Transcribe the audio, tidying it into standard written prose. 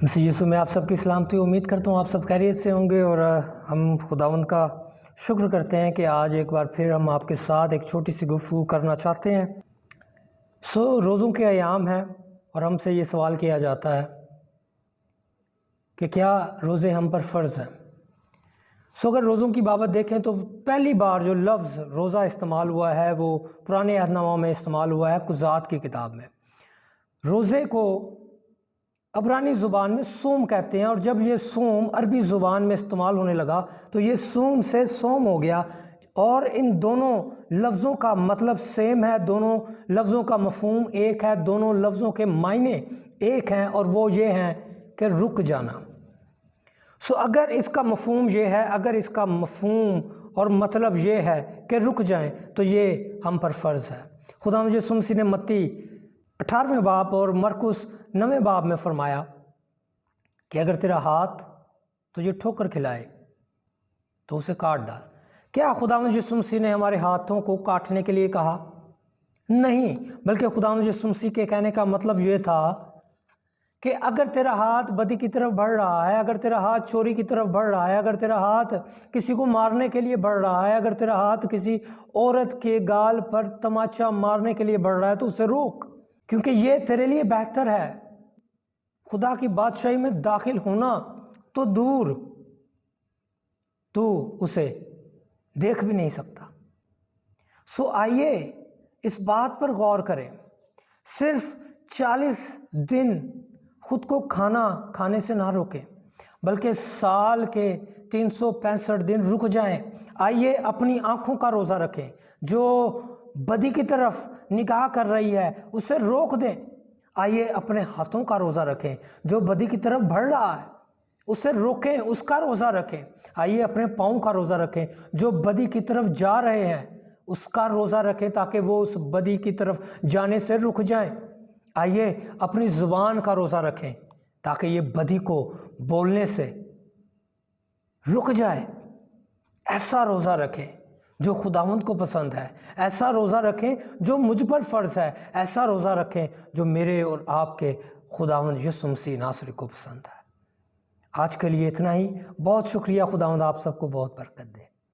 مسیح یسوع میں آپ سب کی سلامتی امید کرتا ہوں آپ سب خیریت سے ہوں گے، اور ہم خداوند کا شکر کرتے ہیں کہ آج ایک بار پھر ہم آپ کے ساتھ ایک چھوٹی سی گفتگو کرنا چاہتے ہیں۔ روزوں کے ایام ہیں اور ہم سے یہ سوال کیا جاتا ہے کہ کیا روزے ہم پر فرض ہیں۔ اگر روزوں کی بابت دیکھیں تو پہلی بار جو لفظ روزہ استعمال ہوا ہے وہ پرانے عہد نامہ میں استعمال ہوا ہے، قضات کی کتاب میں۔ روزے کو عبرانی زبان میں صوم کہتے ہیں، اور جب یہ صوم عربی زبان میں استعمال ہونے لگا تو یہ صوم سے صوم ہو گیا، اور ان دونوں لفظوں کا مطلب سیم ہے، دونوں لفظوں کا مفہوم ایک ہے، دونوں لفظوں کے معنی ایک ہیں، اور وہ یہ ہیں کہ رک جانا۔ اگر اس کا مفہوم یہ ہے، اگر اس کا مفہوم اور مطلب یہ ہے کہ رک جائیں تو یہ ہم پر فرض ہے۔ خداوند یسوع مسیح نے متی 18ویں باب اور مرکس 9ویں باب میں فرمایا کہ اگر تیرا ہاتھ تجھے ٹھوکر کھلائے تو اسے کاٹ ڈال۔ کیا خداوند یسوع مسیح نے ہمارے ہاتھوں کو کاٹنے کے لیے کہا؟ نہیں، بلکہ خداوند یسوع مسیح کے کہنے کا مطلب یہ تھا کہ اگر تیرا ہاتھ بدی کی طرف بڑھ رہا ہے، اگر تیرا ہاتھ چوری کی طرف بڑھ رہا ہے، اگر تیرا ہاتھ کسی کو مارنے کے لیے بڑھ رہا ہے، اگر تیرا ہاتھ کسی عورت کے گال پر تماچا مارنے کے لیے بڑھ رہا ہے تو اسے روک، کیونکہ یہ تیرے لیے بہتر ہے۔ خدا کی بادشاہی میں داخل ہونا تو دور، تو اسے دیکھ بھی نہیں سکتا۔ آئیے اس بات پر غور کریں، صرف 40 دن خود کو کھانا کھانے سے نہ روکیں، بلکہ سال کے 365 دن رک جائیں۔ آئیے اپنی آنکھوں کا روزہ رکھیں، جو بدی کی طرف نگاہ کر رہی ہے اسے روک دیں۔ آئیے اپنے ہاتھوں کا روزہ رکھیں، جو بدی کی طرف بڑھ رہا ہے اسے روکیں، اس کا روزہ رکھیں۔ آئیے اپنے پاؤں کا روزہ رکھیں، جو بدی کی طرف جا رہے ہیں اس کا روزہ رکھیں تاکہ وہ اس بدی کی طرف جانے سے رک جائیں۔ آئیے اپنی زبان کا روزہ رکھیں تاکہ یہ بدی کو بولنے سے رک جائے۔ ایسا روزہ رکھیں جو خداوند کو پسند ہے، ایسا روزہ رکھیں جو مجھ پر فرض ہے، ایسا روزہ رکھیں جو میرے اور آپ کے خداوند یسوع مسیح ناصری کو پسند ہے۔ آج کے لیے اتنا ہی۔ بہت شکریہ۔ خداوند آپ سب کو بہت برکت دے۔